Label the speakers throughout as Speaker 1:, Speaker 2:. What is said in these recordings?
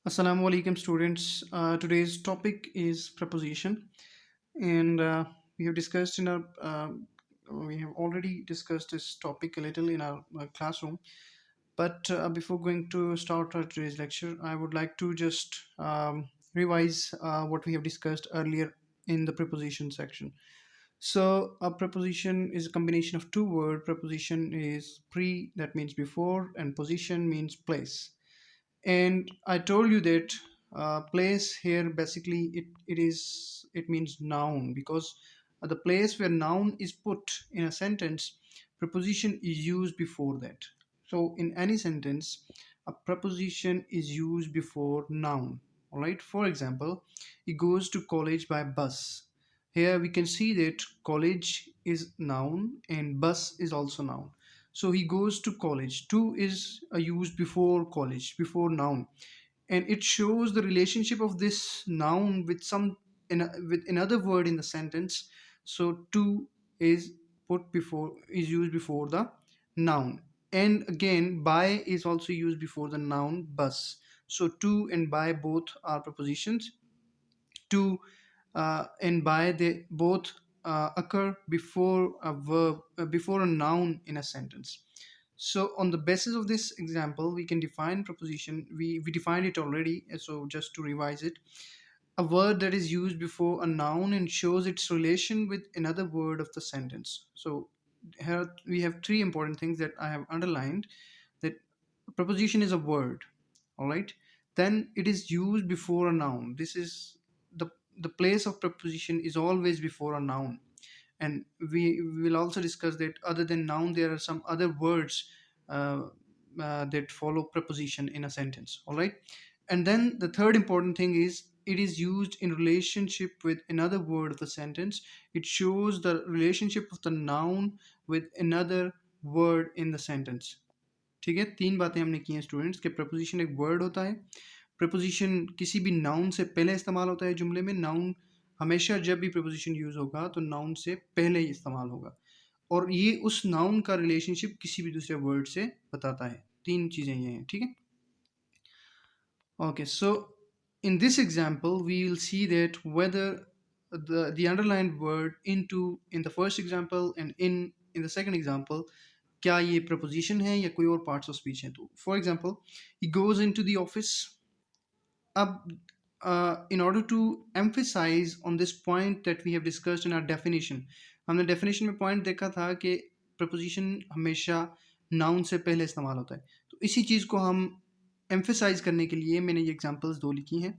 Speaker 1: Assalamu alaikum students. Today's topic is preposition, and we have discussed in our we have already discussed this topic a little in our classroom. But before going to start our today's lecture, I would like to just revise what we have discussed earlier in the preposition section. So a preposition is a combination of two words. Preposition is pre, that means before, and position means place. And I told you that place here basically it means noun, because the place where noun is put in a sentence, preposition is used before that. So in any sentence, a preposition is used before noun. All right, for example, he goes to college by bus. Here we can see that college is noun and bus is also noun. So he goes to college. To is used before college, before noun, and it shows the relationship of this noun with with another word in the sentence. So to is is used before the noun, and again by is also used before the noun bus. So to and by both are prepositions. To and by, they both occur before a verb, before a noun in a sentence. So on the basis of this example, we can define preposition. We defined it already, so just to revise it: a word that is used before a noun and shows its relation with another word of the sentence. So here we have three important things that I have underlined: that preposition is a word, all right, then it is used before a noun. This is the the place of preposition is always before a noun. And we will also discuss that other than noun there are some other words uh, that follow preposition in a sentence, all right. And then the third important thing is it is used in relationship with another word of the sentence. It shows the relationship of the noun with another word in the sentence. ठीक है, तीन बातें हमने की हैं students के preposition एक word होता है, प्रपोजिशन किसी भी नाउन से पहले इस्तेमाल होता है जुमले में। नाउन हमेशा जब भी प्रपोजिशन यूज़ होगा तो नाउन से पहले ही इस्तेमाल होगा, और ये उस नाउन का रिलेशनशिप किसी भी दूसरे वर्ड से बताता है। तीन चीज़ें ये हैं, ठीक है। Okay, so in this example, we will see that whether the underlined word into in the first example and in the second example, क्या ये preposition है या कोई और parts of speech है। तो for example, he goes into the office. अब in order to emphasize on this point that we have discussed in our definition, हमने definition में point देखा था कि preposition हमेशा noun से पहले इस्तेमाल होता है। तो इसी चीज़ को हम एम्फेसाइज करने के लिए मैंने ये एग्जांपल्स दो लिखी हैं।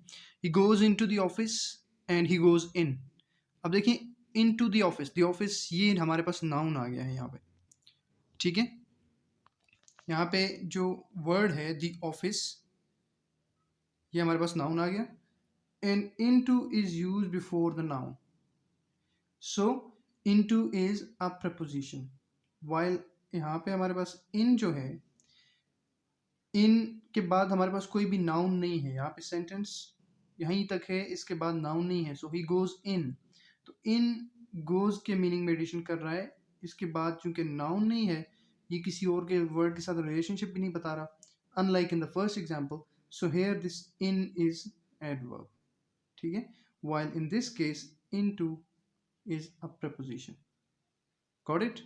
Speaker 1: He goes into the office and he goes in. अब देखिए, इनटू द ऑफिस ये हमारे पास नाउन आ गया है यहाँ पे, ठीक है। यहाँ पे जो वर्ड है द ऑफिस, ये हमारे पास नाउन आ गया, and into is use before the noun. So into is a preposition, while यहाँ पे हमारे पास इन जो है, इन के बाद हमारे पास कोई भी नाउन नहीं है। यहाँ पे सेंटेंस यहीं तक है, इसके बाद नाउन नहीं है। सो ही गोज इन, तो इन गोज के मीनिंग में एडिशन कर रहा है। इसके बाद चूंकि नाउन नहीं है, ये किसी और के वर्ड के साथ रिलेशनशिप भी नहीं बता रहा, unlike in the first example. So here this in is adverb, ठीक है, while in this case into is a preposition. Got it?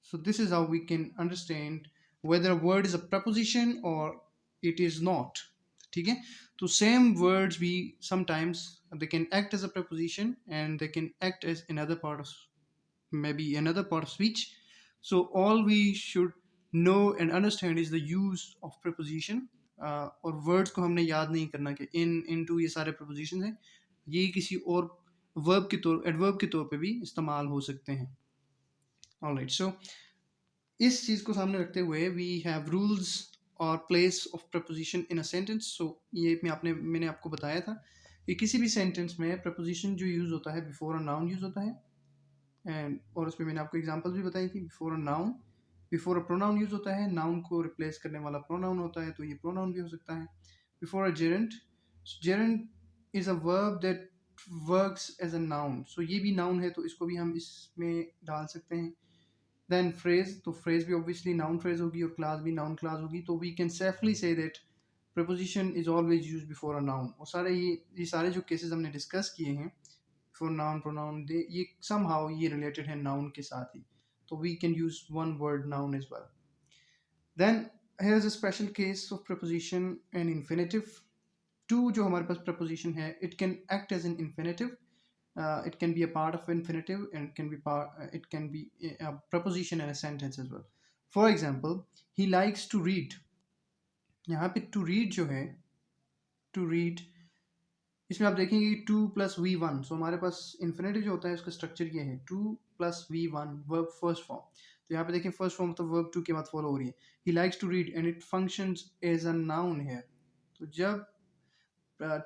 Speaker 1: So this is how we can understand whether a word is a preposition or it is not. ठीक है, तो same words we sometimes they can act as a preposition and they can act as another part of, maybe another part of speech. So all we should know and understand is the use of preposition. और words को हमने याद नहीं करना कि in, into ये सारे prepositions हैं, ये किसी और verb के तौर adverb के तौर पे भी इस्तेमाल हो सकते हैं। Alright, so इस चीज़ को सामने रखते हुए वी हैव रूल्स और place of preposition in a sentence. So ये मैंने आपको बताया था कि किसी भी सेंटेंस में प्रपोजिशन जो यूज़ होता है बिफोर अ नाउन यूज़ होता है, एंड और उसमें मैंने आपको एग्जांपल भी बताई थी। Before a noun, before a pronoun use होता है, नाउन को रिप्लेस करने वाला प्रोनाउन होता है, तो ये प्रोनाउन भी हो सकता है। Before a gerund, gerund is a verb that works as a noun, so ये भी नाउन है तो इसको भी हम इसमें डाल सकते हैं। देन फ्रेज, तो फ्रेज भी ऑब्वियसली नाउन फ्रेज होगी और क्लास भी नाउन क्लास होगी, तो we can safely say that preposition is always used before a noun. और सारे ये सारे जो cases हमने discuss किए हैं for noun pronoun ये somehow ये related है noun के साथ ही, तो we can use one word noun as well. Then here's a special case of preposition and infinitive. To जो हमारे पास preposition है, it can act as an infinitive. It can be a part of infinitive, and it can be a preposition in a sentence as well. For example, he likes to read. यहाँ पे to read जो है, to read, इसमें आप देखेंगे to plus V one. सो हमारे पास infinitive जो होता है उसका स्ट्रक्चर ये है, to plus V one, verb first form. तो यहाँ पे देखिए फर्स्ट फॉर्म तो वर्ब टू के बाद फॉलो हो रही है. He likes to read and it functions as a noun है. तो जब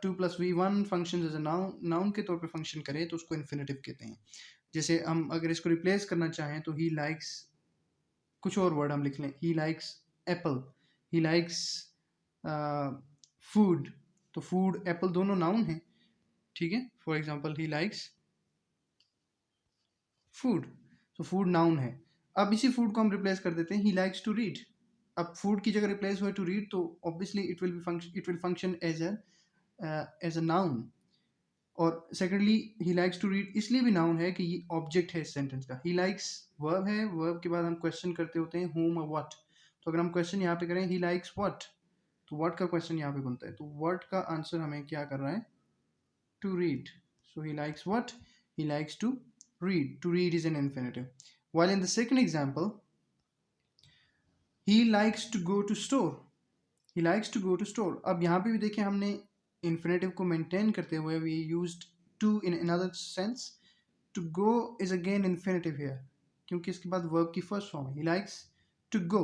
Speaker 1: to plus V one function as a noun के तौर पे फंक्शन करे तो उसको इन्फिनेटिव कहते हैं. जैसे हम अगर इसको रिप्लेस करना चाहें तो ही लाइक्स, कुछ और वर्ड हम लिख लें, he likes Apple, he likes food. तो फूड एप्पल दोनों नाउन हैं, ठीक है. For example he likes food, तो फूड नाउन है. अब इसी फूड को हम रिप्लेस कर देते हैं ही लाइक्स टू रीड. अब फूड की जगह रिप्लेस हुए टू रीड, तो obviously it will function as a noun. और secondly he likes to read इसलिए भी नाउन है कि ये ऑब्जेक्ट है इस सेंटेंस का. ही लाइक्स वर्ब है, वर्ब के बाद हम क्वेश्चन करते होते हैं whom और what. तो अगर हम क्वेश्चन यहाँ पे करें ही लाइक्स what, तो what का क्वेश्चन यहाँ पे बनता है. तो what का आंसर हमें क्या कर रहा है, to read. So he likes what? He likes to read. To read is an infinitive. While in the second example, he likes to go to store. He likes to go to store. अब यहाँ पे भी देखिए हमने infinitive को maintain करते हुए we used to in another sense. To go is again infinitive here क्योंकि इसके बाद verb की first form है. He likes to go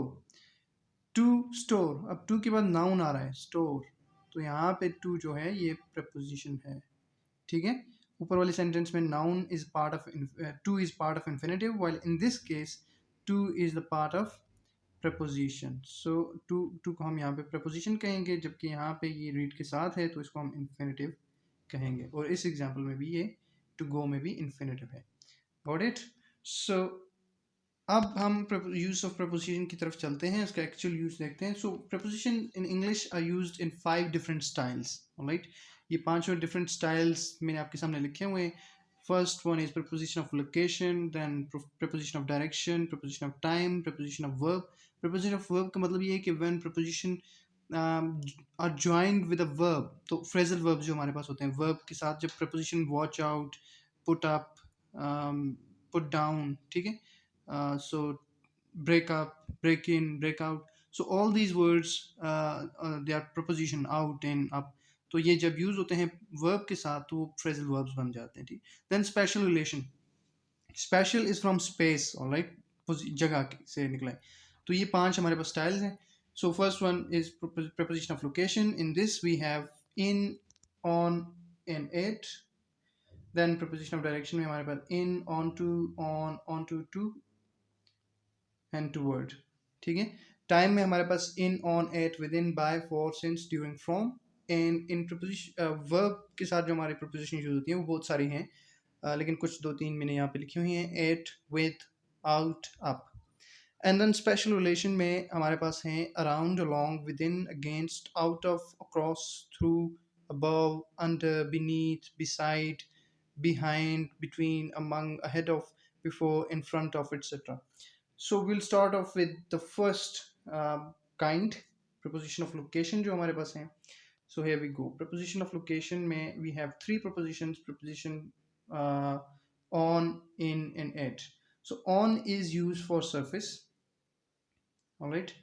Speaker 1: to store. अब to के बाद noun आ रहा है store, तो यहाँ पे to जो है ये preposition है, ठीक है. ऊपर वाले सेंटेंस में noun is part of, to is part of infinitive, while in this case to is the part of preposition. So to को हम यहाँ पे प्रपोजिशन कहेंगे, जबकि यहाँ पे ये रीड के साथ है तो इसको हम इन्फिनेटिव कहेंगे. और इस एग्जाम्पल में भी ये टू गो में भी इन्फिनेटिव है. Got it. सो अब हम यूज ऑफ प्रपोजिशन की तरफ चलते हैं, इसका एक्चुअल यूज देखते हैं. So preposition in English are used in 5 different styles. Alright, ये पांचों डिफरेंट स्टाइल्स मैंने आपके सामने लिखे हुए हैं. First one is preposition of location, then preposition of direction, preposition of time, preposition of verb. Preposition of verb का मतलब ये है कि when preposition are joined with a verb, तो फ्रेजल वर्ब जो हमारे पास होते हैं, वर्ब के साथ जब preposition watch out, put up, put down, ठीक है. So break up, break in, break out. So all these words they are preposition out and up. तो ये जब यूज होते हैं वर्ब के साथ तो फ्रेजल वर्ब्स बन जाते हैं, ठीक. Then special relation. Special is from space, alright, जगह से निकला है. तो ये 5 हमारे पास स्टाइल्स हैं. So first one is preposition of location. In this we have in, on and at. Then preposition of direction में हमारे पास in, onto, onto, to and toward, ठीक है. टाइम में हमारे पास in, on, at, with in, by, for, since, during, from. And in preposition verb के साथ जो हमारी प्रपोजिशन यूज होती हैं वो बहुत सारी हैं, लेकिन कुछ 2-3 मैंने यहाँ पे लिखी हुई हैं. At, with, out, up. And then special relation में हमारे पास हैं around, along, with in, against, out of, across, through, above, under, beneath, beside, behind, between, among, ahead of, before, in front of, etc. So we'll start off with the first kind, preposition of location जो हमारे पास हैं. So here we go. Preposition of location में we have 3 prepositions. Preposition on, in and at. So on is used for surface. All right.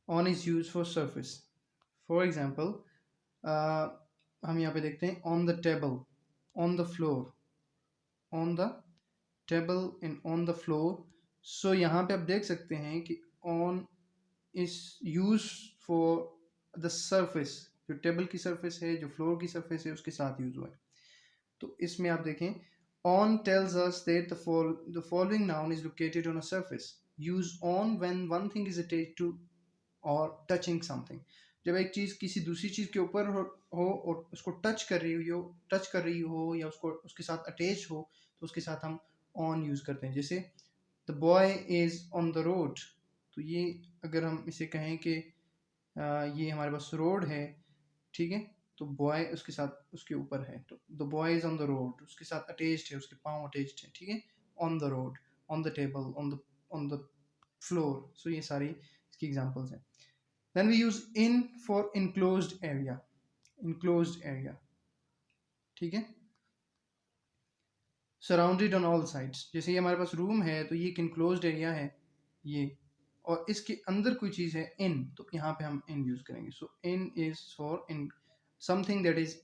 Speaker 1: On is used for surface. For example, हम यहाँ पे देखते हैं on the table, on the floor, on the table and on the floor. सो यहाँ पे आप देख सकते हैं कि on is use for the surface, जो टेबल की सरफेस है, जो फ्लोर की सरफेस है, उसके साथ यूज हुआ है. तो इसमें आप देखें on tells us that the following noun is located on a surface. Use on when one thing is attached to और टचिंग समथिंग. जब एक चीज़ किसी दूसरी चीज़ के ऊपर हो और उसको टच कर रही हो या उसको उसके साथ अटैच हो, तो उसके साथ हम ऑन यूज करते हैं. जैसे the boy is on the road, तो ये अगर हम इसे कहें कि ये हमारे पास रोड है, ठीक है, तो बॉय उसके साथ उसके ऊपर है, तो the boy is on the road, उसके साथ अटैच्ड है, उसके पाँव अटैच्ड है, ठीक है, on the road, on the table, on the floor. So ये सारी इसकी एग्जांपल्स हैं। Then we use in for enclosed area, enclosed area, ठीक है, सराउंडेड ऑन ऑल साइड्स। जैसे ये हमारे पास रूम है तो ये एक इनक्लोज्ड एरिया है ये, और इसके अंदर कोई चीज़ है इन, तो यहाँ पे हम इन यूज़ करेंगे। So in is for in something that is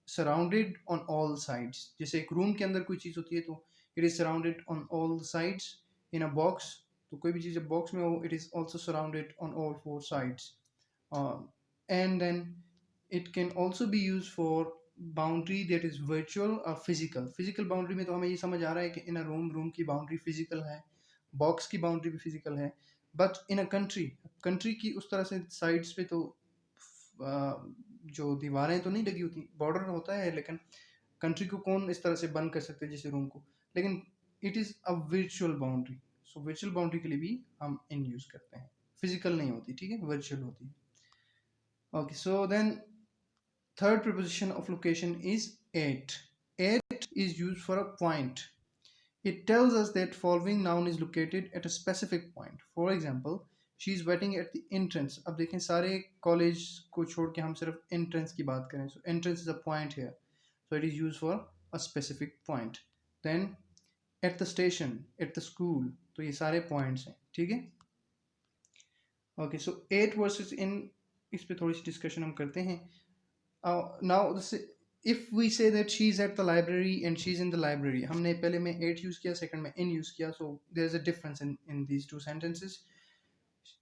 Speaker 1: surrounded on all sides. जैसे एक रूम के अंदर कोई चीज़ होती है तो it is surrounded on all sides. In a box, तो कोई भी चीज़ जब बॉक्स में हो it is also surrounded on all four sides. And then it can also be use for boundary that is virtual और फिजिकल। फिजिकल बाउंड्री में तो हमें ये समझ आ रहा है कि इन अ रूम, रूम की बाउंड्री फिजिकल है, बॉक्स की बाउंड्री भी फिजिकल है। But in a country, country की उस तरह से साइड्स पे तो जो दीवारें तो नहीं लगी होती, बॉर्डर होता है, लेकिन कंट्री को कौन इस तरह से बंद कर सकते हैं जैसे रूम को, लेकिन it is a virtual boundary. So virtual boundary के लिए भी हम इन यूज़ करते हैं, फिजिकल नहीं होती, ठीक है, वर्चुअल होती है। Okay, so then third preposition of location is at. At is used for a point. It tells us that following noun is located at a specific point. For example, she is waiting at the entrance. अब देखें सारे college को छोड़ के हम सिर्फ entrance की बात करें. So entrance is a point here. So it is used for a specific point. Then at the station, at the school. तो ये सारे points हैं, ठीक है? Okay, so at versus in, इस पे थोड़ी सी डिस्कशन हम करते हैं. Now if we say that she's at the library and she's in the library, हमने पहले में at use किया, second में in use किया, so there's a difference in these two sentences.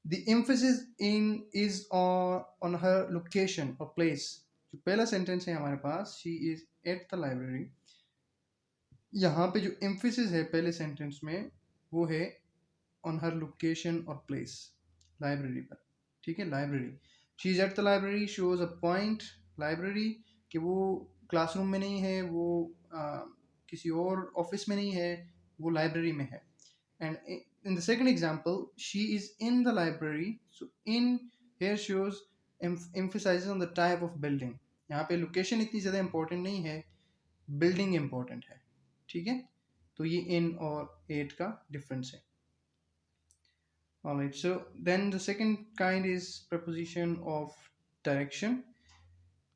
Speaker 1: The emphasis in is on her location or place. जो पहला sentence है हमारे पास, she is at the library, यहाँ पे जो emphasis है पहले sentence में वो है on her location or place, library पर, ठीक है, library. She is at the library shows a point, library, कि वो क्लासरूम में नहीं है, वो किसी और ऑफिस में नहीं है, वो लाइब्रेरी में है. And in the second example, she is in the library, so in here shows emphasizes on the type of building. यहाँ पे लोकेशन इतनी ज़्यादा इम्पोर्टेंट नहीं है, बिल्डिंग इम्पोर्टेंट है, ठीक है, तो ये in और at का डिफरेंस है. Alright, so then the second kind is preposition of direction.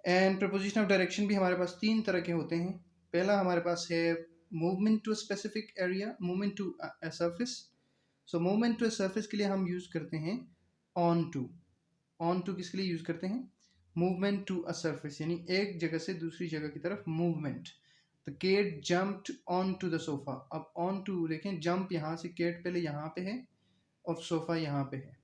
Speaker 1: And preposition of direction भी हमारे पास तीन तरह के होते हैं. पहला हमारे पास है movement to a specific area, movement to a surface. So movement to a surface के लिए हम यूज करते हैं on to. On to किसके लिए यूज करते हैं? Movement to a surface, यानी एक जगह से दूसरी जगह की तरफ movement. The cat jumped onto the sofa. अब on to देखें, jump यहाँ से cat पहले यहाँ पे है और सोफा यहाँ पे है,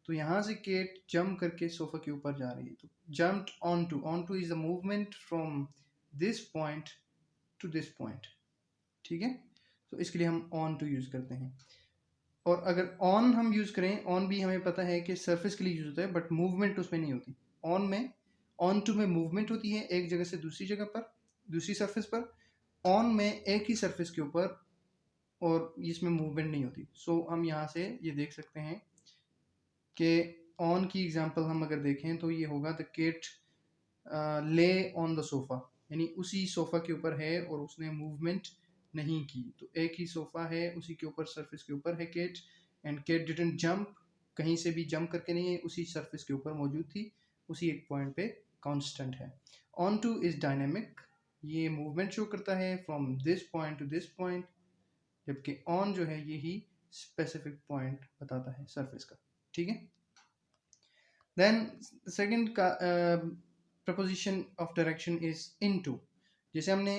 Speaker 1: तो यहाँ से केट जंप करके सोफा के ऊपर जा रही है, तो jumped on to is the movement from this point two this point, ठीक है, तो इसके लिए हम ऑन टू यूज करते हैं. और अगर ऑन हम यूज करें, ऑन भी हमें पता है कि सरफेस के लिए यूज होता है, बट मूवमेंट उसमें नहीं होती. ऑन टू में मूवमेंट होती है एक जगह से दूसरी जगह पर, दूसरी सरफेस पर. ऑन में एक ही सरफेस के ऊपर और इसमें मूवमेंट नहीं होती. सो हम यहाँ से ये देख सकते हैं कि ऑन की एग्जांपल हम अगर देखें तो ये होगा द केट ले ऑन द सोफा, यानी उसी सोफा के ऊपर है और उसने मूवमेंट नहीं की, तो एक ही सोफा है, उसी के ऊपर सरफेस के ऊपर है cat, and cat didn't jump, कहीं से भी जंप करके नहीं है, उसी सरफेस के ऊपर मौजूद थी, उसी एक पॉइंट पे कांस्टेंट है. ऑन टू इज डायनेमिक, ये मूवमेंट शो करता है from this point two this point, जबकि ऑन जो है ये ही स्पेसिफिक पॉइंट बताता है सरफेस का, ठीक है. देन सेकंड का preposition of direction is into. जैसे हमने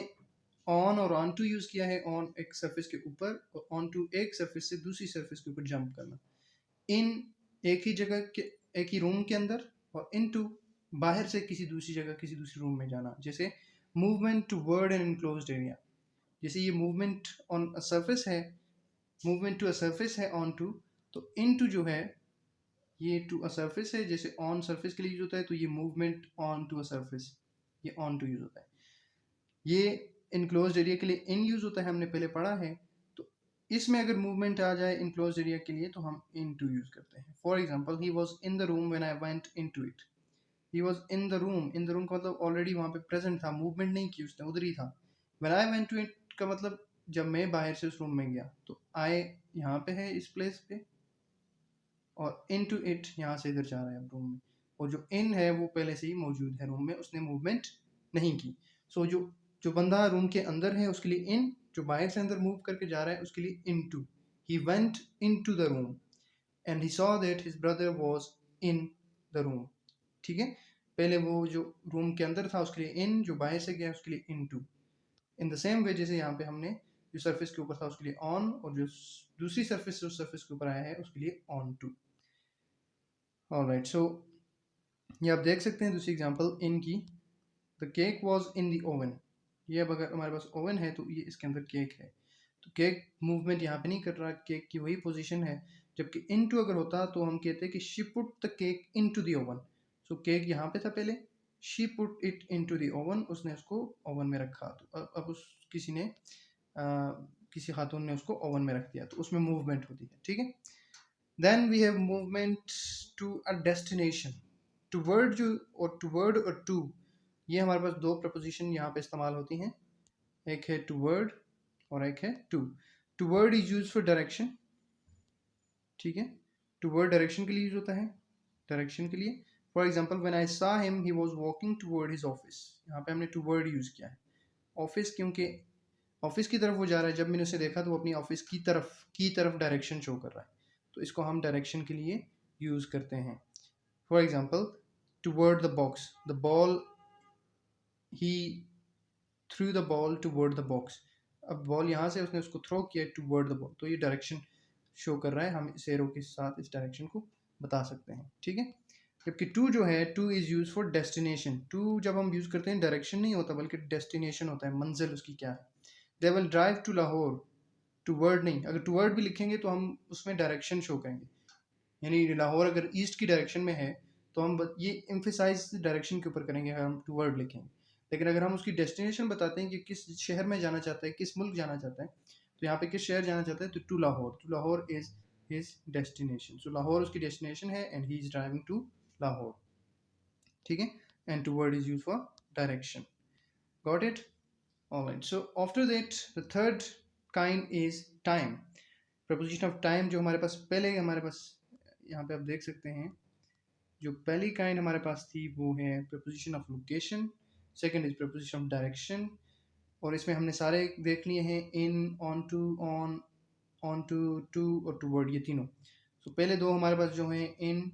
Speaker 1: ऑन और ऑन टू यूज किया है, ऑन एक सरफेस के ऊपर और ऑन टू एक सरफेस से दूसरी सरफेस के ऊपर जंप करना. इन एक ही जगह के, एक ही रूम के अंदर, और इनटू बाहर से किसी दूसरी जगह, किसी दूसरी रूम में जाना. जैसे movement toward an enclosed area, जैसे ये मूवमेंट ऑन अ सरफेस है, मूवमेंट टू अ सरफेस है ऑन टू, तो इनटू जो है ये टू अ सरफेस है, जैसे ऑन सरफेस के लिए यूज होता है, तो ये movement on to a surface, ये ऑन टू यूज होता है. ये इनक्लोज्ड एरिया के लिए इन यूज होता है, हमने पहले पढ़ा है. तो इसमें अगर मूवमेंट आ जाए इनक्लोज एरिया के लिए तो हम इन टू यूज करते हैं. For example, he was in the room when I went in to it. He was in the room. In the room का मतलब ऑलरेडी वहाँ पे प्रेजेंट था, मूवमेंट नहीं की उसने, उधर ही था. When I went to it का मतलब जब मैं बाहर से उस रूम में गया. तो आई यहाँ पे है इस प्लेस पे, और इन टू इट यहाँ से इधर जा रहा है रूम में. और जो इन है वो पहले से ही मौजूद है रूम में, उसने मूवमेंट नहीं की. सो जो जो बंदा रूम के अंदर है उसके लिए इन, जो बाहर से अंदर मूव करके जा रहा है उसके लिए into. He went in to the room and he saw that his brother was in the room. ठीक है, पहले वो जो रूम के अंदर था उसके लिए इन, जो बाहर से गया उसके लिए into. In the same way जैसे यहाँ पे हमने जो सरफेस के ऊपर था उसके लिए ऑन, और जो दूसरी सरफेस जो सरफेस के ऊपर आया है उसके लिए ऑन टू. ऑलराइट, सो ये आप देख सकते हैं दूसरी एग्जांपल इन की. The cake was in the oven. ये अब अगर हमारे पास ओवन है तो ये इसके अंदर केक है, तो केक मूवमेंट यहाँ पे नहीं कर रहा, केक की वही पोजीशन है. जबकि इन टू अगर होता तो हम कहते कि she put the cake in to the oven. So cake यहाँ पे था पहले, she put it in to the oven, उसने उसको ओवन में रखा. तो अब उस किसी ने किसी खातून ने उसको ओवन में रख दिया, तो उसमें मूवमेंट होती है. ठीक है, then we have movement to a destination. Toward जो और टूवर्ड और टू, ये हमारे पास दो प्रपोजिशन यहाँ पे इस्तेमाल होती हैं. एक है टूवर्ड और एक है to. Toward is use for direction. ठीक है, टूवर्ड डायरेक्शन के लिए यूज होता है, डायरेक्शन के लिए. फॉर एग्जाम्पल, व्हेन आई सा him he was walking toward his office. यहाँ पे हमने टूवर्ड यूज किया है. ऑफिस, क्योंकि ऑफिस की तरफ वो जा रहा है, जब मैंने उसे देखा तो वो अपनी ऑफिस की तरफ डायरेक्शन शो कर रहा है, तो इसको हम डायरेक्शन के लिए यूज करते हैं. For example, toward the box, the ball, he through the ball toward the box. अब बॉल यहाँ से उसने उसको थ्रो किया टूवर्ड द बॉल, तो ये डायरेक्शन शो कर रहा है. हम इस एरो के साथ इस डायरेक्शन को बता सकते हैं. ठीक है, जबकि टू जो है, to is use for destination. To जब हम यूज करते हैं डायरेक्शन नहीं होता बल्कि डेस्टिनेशन होता है, मंजिल उसकी क्या है. They will drive to Lahore. Toward नहीं, अगर टूवर्ड भी लिखेंगे तो हम उसमें डायरेक्शन शो करेंगे. यानी लाहौर अगर ईस्ट की डायरेक्शन में है तो हम ये एम्फेसाइज डायरेक्शन के ऊपर करेंगे अगर हम टूवर्ड लिखेंगे. लेकिन अगर हम उसकी डेस्टिनेशन बताते हैं कि किस शहर में जाना चाहता है, किस मुल्क जाना चाहता है, तो यहाँ पे किस शहर जाना चाहता है, तो to Lahore. To Lahore is his destination. So Lahore उसकी डेस्टिनेशन है and he is driving to Lahore. ठीक है, and toward is use for direction. Got it? Alright, so after that the third kind is time. Preposition of time जो हमारे पास पहले हमारे पास यहाँ पे आप देख सकते हैं, जो पहली काइंड हमारे पास थी वो है preposition of location. Second is preposition of direction, और इसमें हमने सारे देख लिए हैं, in, onto, onto, to और टूवर्ड, ये तीनों. तो पहले दो हमारे पास जो हैं इन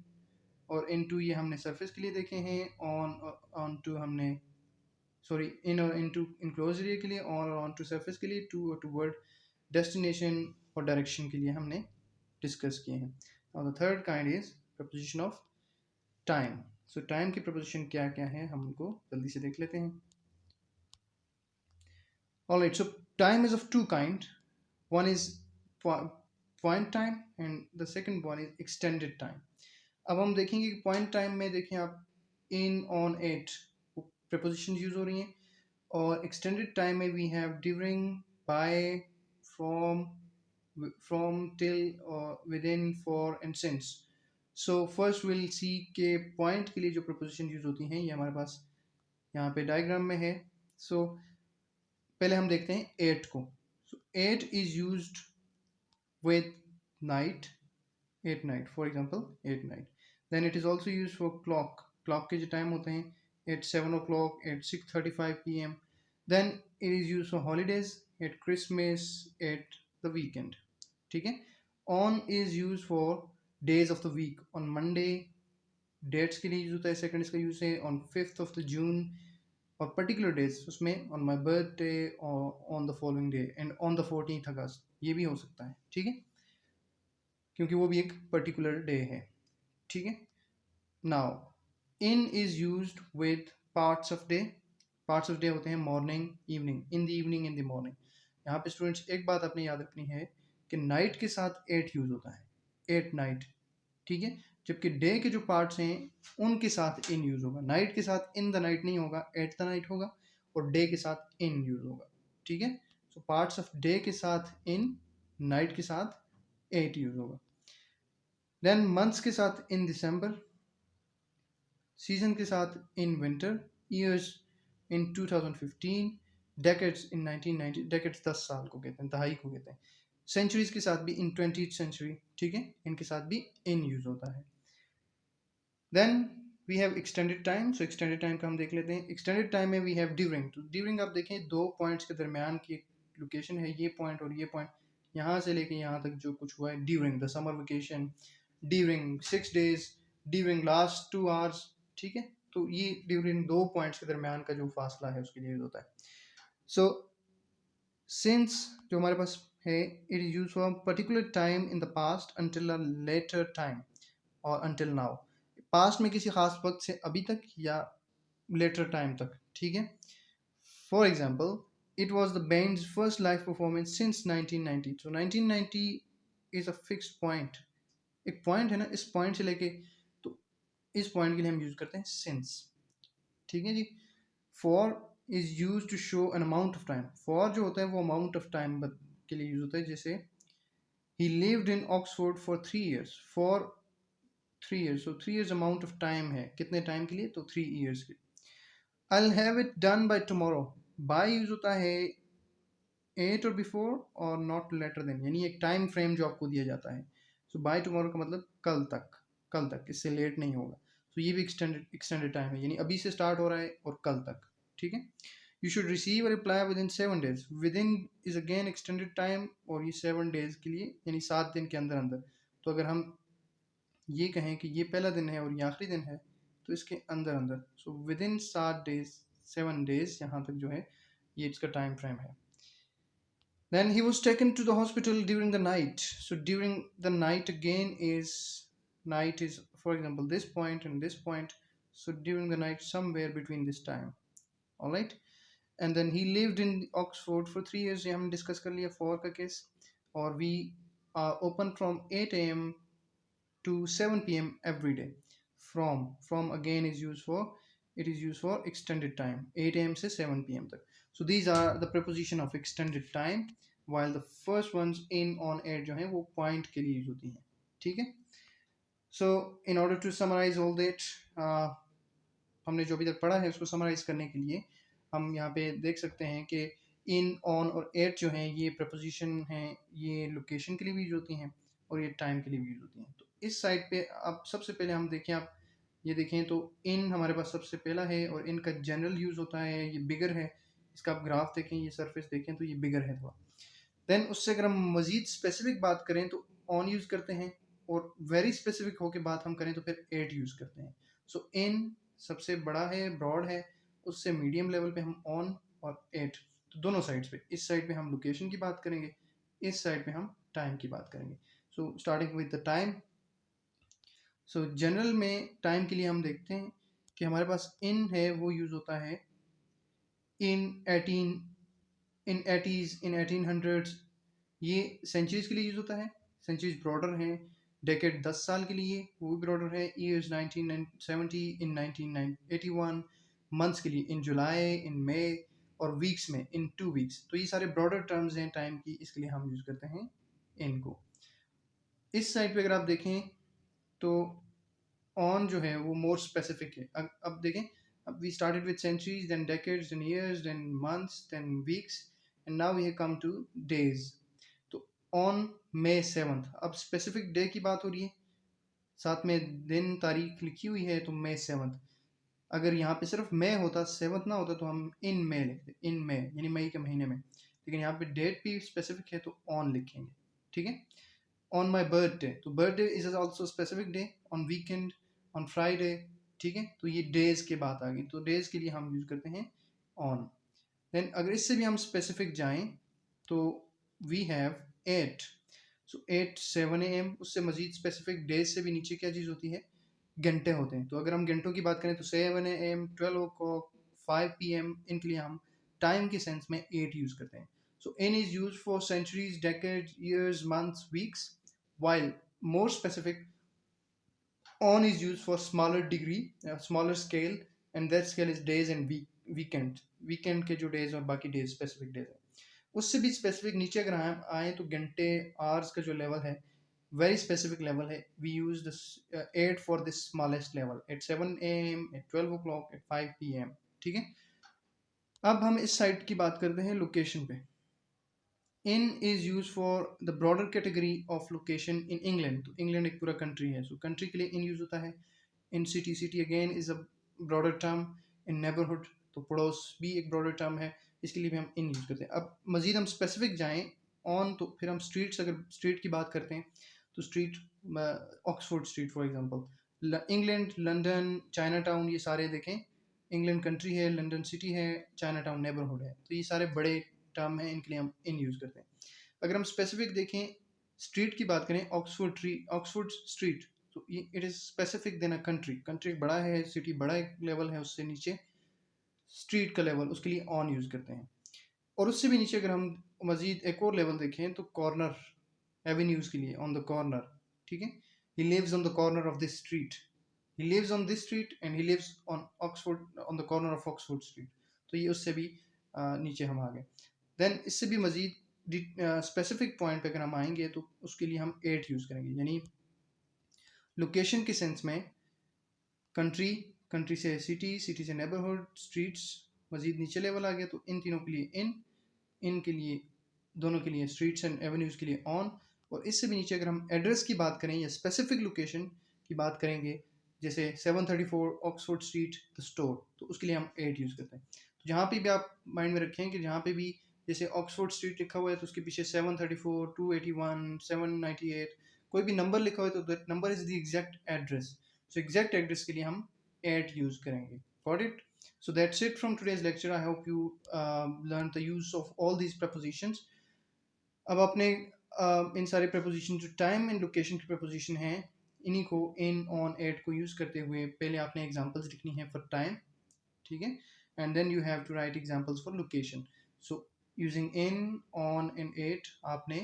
Speaker 1: और इन टू, ये हमने सरफेस के लिए देखे हैं. ऑन टू हमने, सॉरी, इन और इन टू इनक्लोज एरिया के लिए, और ऑन टू सरफेस के लिए, टू और टूवर्ड डेस्टिनेशन और डायरेक्शन के लिए हमने डिस्कस किए हैं. और the third kind is preposition of time. So time की प्रपोजिशन क्या क्या है हम उनको जल्दी से देख लेते हैं. Alright, so time is of two kind. One is point time and the second one is extended time. अब हम देखेंगे कि पॉइंट टाइम में देखें आप, in, on, at preposition use हो रही हैं, और एक्सटेंडेड टाइम में we have during, by, from, till, with in, for and since. So first will see के पॉइंट के लिए जो प्रपोजिशन यूज होती हैं ये हमारे पास यहाँ पे डायग्राम में है. सो पहले हम देखते हैं एट को. So at is used with night, at night, for example at night. Then it is also used for clock. Clock के जो टाइम होते हैं, at 7 o'clock, at 6:35 PM. Then it is used for holidays, at Christmas, at the weekend. ठीक है, on is used for days of the week. On Monday dates के लिए use होता है. सेकंड इसका यूज है on 5th of the June, और particular days उसमें ऑन माई बर्थडे, और on the following day, and on the 14th August, ये भी हो सकता है. ठीक है, क्योंकि वो भी एक पर्टिकुलर डे है. ठीक है, now in is used with parts of day. Parts of day होते हैं morning, evening, in the evening, in the morning. यहाँ पे स्टूडेंट्स एक बात आपने याद रखनी है कि नाइट के साथ एट यूज होता है, एट नाइट. ठीक है, जबकि डे के जो पार्ट्स हैं उनके साथ इन यूज होगा. नाइट के साथ इन द नाइट नहीं होगा, एट द नाइट होगा, और डे के साथ इन यूज होगा. ठीक है, सो पार्ट्स ऑफ डे के साथ इन, नाइट के साथ 8 यूज होगा। देन मंथ्स के साथ इन दिसंबर, सीजन के साथ in winter, years in 2015, decades in 1990। Decades 10 साल को कहते हैं, दहाई को कहते हैं। सेंचुरीज के साथ भी इन 20th सेंचुरी, ठीक है, इनके साथ भी इन यूज होता है। Then we have extended time. So extended time का हम देख लेते हैं। एक्सटेंडेड टाइम में वी हैव ड्यूरिंग। तो ड्यूरिंग आप देखें, दो पॉइंट्स के दरमियान की एक लोकेशन है, ये पॉइंट और ये पॉइंट, यहाँ से लेके यहाँ तक जो कुछ हुआ है during the summer vacation, during 6 days, during last 2 hours, ठीक है। तो ये ड्यूरिंग दो पॉइंट्स के दरमियान का जो फासला है उसके लिए यूज होता है। सो सिंस जो हमारे पास है, it is use for particular time in the past until a later time और अंटिल नाउ। पास्ट में किसी खास वक्त से अभी तक या लेटर टाइम तक, ठीक है। For example, it was the bands first live performance since 1990। तो 1990 इज अ फिक्स्ड पॉइंट, एक पॉइंट है ना, इस पॉइंट से लेके, तो इस पॉइंट के लिए हम यूज करते हैं सिंस, ठीक है जी। For is use to show an amount of time. For जो होता है वो अमाउंट ऑफ टाइम के लिए यूज होता है। जैसे ही lived in Oxford for 3 years, for 3 years। So 3 years amount of time है, कितने टाइम के लिए, तो 3 years के लिए। I'll have it done by tomorrow। by use होता है 8 और बिफोर और नॉट लेटर देन, यानी एक टाइम फ्रेम जो आपको दिया जाता है। सो बाय टुमारो का मतलब कल तक, कल तक, इससे लेट नहीं होगा। तो ये भी एक्सटेंडेड टाइम है, यानी अभी से स्टार्ट हो रहा है और कल तक, ठीक है। You should receive a reply with in 7 days। With in is again extended time, और ये 7 days के लिए, यानी 7 दिन के अंदर अंदर। तो अगर हम ये कहें कि ये पहला दिन है और ये आखिरी दिन है, तो इसके अंदर अंदर, so with in 7 days, 7 days यहाँ तक जो है ये इसका टाइम फ्रेम है। Then he was taken to the hospital during the night। So during the night again is, night is for example this point and this point. So during the night somewhere between this time. All right. And then he lived in Oxford for 3 years। ये हम discuss कर लिया for का case. और we are open from 8 a.m. to 7 p.m. every day। From again is used for, it is used for extended time, 8 a.m. से 7 p.m. तक। So these are the preposition of extended time, while the first ones in, on, at जो है वो point के लिए use होती हैं, ठीक है। So in order to summarize all that, हमने जो अभी तक पढ़ा है उसको समराइज करने के लिए हम यहाँ पे देख सकते हैं कि इन, ऑन और एट जो हैं ये प्रपोजिशन हैं, ये लोकेशन के लिए भी यूज होती हैं और ये टाइम के लिए भी यूज होती हैं। तो इस साइड पे अब सबसे पहले हम देखें, आप ये देखें तो इन हमारे पास सबसे पहला है और इनका जनरल यूज होता है, ये बिगर है। इसका आप ग्राफ देखें, ये सरफेस देखें तो ये बिगर है थोड़ा। देन उससे अगर हम मजीद स्पेसिफिक बात करें तो ऑन यूज करते हैं, और वेरी स्पेसिफिक होकर बात हम करें तो फिर एट यूज करते हैं। सो इन सबसे बड़ा है, ब्रॉड है, उससे मीडियम लेवल पे हम ऑन और एट। तो दोनों साइड्स पे, इस साइड पे हम लोकेशन की बात करेंगे, इस साइड पे हम टाइम की बात करेंगे। So starting with the time. So general में टाइम के लिए हम देखते हैं कि हमारे पास इन है, वो यूज होता है इन 18, इन 80s, इन 1800s। ये सेंचुरीज के लिए यूज होता है, सेंचुरीज ब्रॉडर हैं। डेकेड 10 साल के लिए, वो भी ब्रॉडर है। ईयर्स 1970, इन 1981। मंथ्स के लिए इन जुलाई, इन मई, और वीक्स में इन 2 weeks। तो ये सारे ब्रॉडर टर्म्स हैं टाइम की, इसके लिए हम यूज करते हैं इनको। इस साइड पे अगर आप देखें तो ऑन जो है वो मोर स्पेसिफिक है। अब देखें, अब we started with centuries, then decades, then years, then months, then weeks, and now we have come to days. तो ऑन May 7th, अब स्पेसिफिक डे की बात हो रही है, साथ में दिन तारीख लिखी हुई है, तो May 7th। अगर यहाँ पे सिर्फ मई होता, 7th ना होता, तो हम इन मई लिखते, इन मई यानी मई के महीने में। लेकिन यहाँ पे डेट भी स्पेसिफिक है तो ऑन लिखेंगे, ठीक है। ऑन माई बर्थडे, तो birthday is also specific day. On weekend, on Friday, ठीक है। तो ये डेज के बात आ गई, तो डेज के लिए हम यूज करते हैं ऑन। देन अगर इससे भी हम स्पेसिफिक जाएं तो we have at. So 8 7 AM। उससे मजीद स्पेसिफिक डेज से भी नीचे क्या चीज़ होती है, घंटे होते हैं। तो अगर हम घंटों की बात करें तो 7 AM, 12 o'clock, 5 PM, इनके लिए हम टाइम के सेंस में 8 यूज करते हैं। So in is use for centuries, decade, years, months, weeks, while more specific, on is used for smaller degree, smaller scale, and that scale is days and weekend। weekend के जो days और बाकी days specific days है, उससे भी specific नीचे अगर आए तो घंटे आवर्स का जो लेवल है वेरी स्पेसिफिक लेवल है. We use this 8 for this smallest level at 7 AM, at 12 o'clock, at 5 PM. ठीक है. अब हम इस साइट की बात करते हैं लोकेशन पे. In is use for the broader category of location in England. तो इंग्लैंड एक पूरा कंट्री है, सो कंट्री के लिए इन यूज होता है. इन city, city again is a broader term. In neighbourhood, तो पड़ोस भी एक ब्रॉडर टर्म है, इसके लिए भी हम इन यूज करते हैं. अब मजीद हम स्पेसिफिक जाएं ऑन, तो फिर हम स्ट्रीट्स, अगर स्ट्रीट की बात करते हैं तो street, Oxford street for example. England, London, China town, ये सारे देखें. इंग्लैंड कंट्री है, लंदन सिटी है, चाइना टाउन नेबरहुड है, तो ये सारे बड़े टर्म है, इनके लिए हम इन यूज़ करते हैं. अगर हम स्पेसिफिक देखें, स्ट्रीट की बात करें, ऑक्सफोर्ड स्ट्रीट, तो ये it is specific then a country. Country एक बड़ा है, सिटी बड़ा एक लेवल है, उससे नीचे स्ट्रीट का लेवल, उसके लिए ऑन यूज़ करते हैं. और उससे भी नीचे अगर हम मजीद एक और लेवल देखें तो कॉर्नर एवेन्यूज़ के लिए ऑन द कॉर्नर. ठीक है. He lives on the corner of this street. He lives on this street and he lives on the corner of Oxford street. तो ये उससे भी नीचे हम आ गए. देन इससे भी मजीद स्पेसिफिक पॉइंट पे अगर हम आएंगे तो उसके लिए हम 8 यूज़ करेंगे. यानी लोकेशन के सेंस में कंट्री, कंट्री से सिटी, सिटी से नेबरहुड, स्ट्रीट्स, मजीद नीचे लेवल आ गया तो इन तीनों के लिए इन के लिए, दोनों के लिए स्ट्रीट्स एंड एवेन्यूज़ के लिए ऑन. और इससे भी नीचे अगर हम एड्रेस की बात करें या स्पेसिफिक लोकेशन की बात करेंगे, जैसे 734 ऑक्सफोर्ड स्ट्रीट द स्टोर, तो उसके लिए हम 8 यूज़ करते हैं. तो जहाँ पे भी आप माइंड में रखें कि जहाँ पे भी जैसे ऑक्सफोर्ड स्ट्रीट लिखा हुआ है तो उसके पीछे 734, 281, 798 कोई भी नंबर लिखा हुआ है तो that number is the exact address. So exact address के लिए हम 8 यूज़ करेंगे. Got it? So that's it from today's lecture. I hope you learned the use of all these prepositions. अब आपने इन सारे preposition जो time and location की preposition हैं, इन्हीं को in, on, at को use करते हुए पहले आपने examples लिखनी है for time. ठीक है. And then you have to write examples for location. So using in, on and at आपने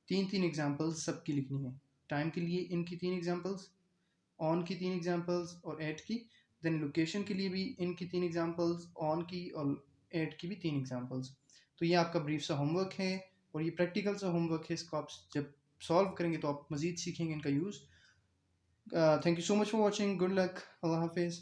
Speaker 1: तीन examples सबकी लिखनी है. time के लिए in की 3 examples, ऑन की 3 एग्जांपल्स और एट की. देन लोकेशन के लिए भी इन की 3 एग्जांपल्स, ऑन की और एट की भी 3 एग्जांपल्स. तो ये आपका ब्रीफ सा होमवर्क है और ये प्रैक्टिकल सा होमवर्क है. इसको आप जब सॉल्व करेंगे तो आप मज़ीद सीखेंगे इनका use. Thank you so much for watching. Good luck. Allah हाफिज़.